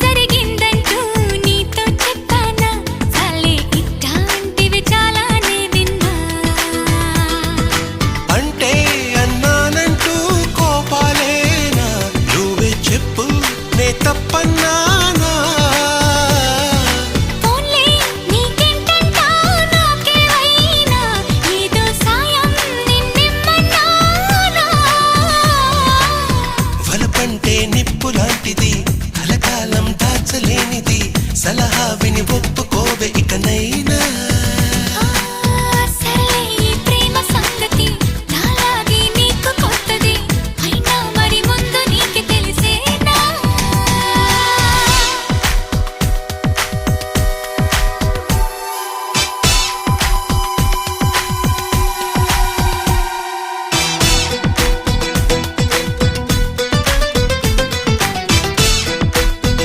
జరిగిందంటూ నీతో చెప్పానా చాలే ఇట్లాంటివి చాలానే విన్నా అంటే అన్నానంటూ కోపాలేనా నువ్వే చెప్పు నే తప్పన్నానా ఫోన్లే నీకేంటంటా నాకేమైనా ఏదో సాయం నిన్నెమ్మన్నానా వలపంటే నిప్పు లాంటిది కలకాలం దాచలేనిది సలహా విని ఒప్పుకోవే ఇకనై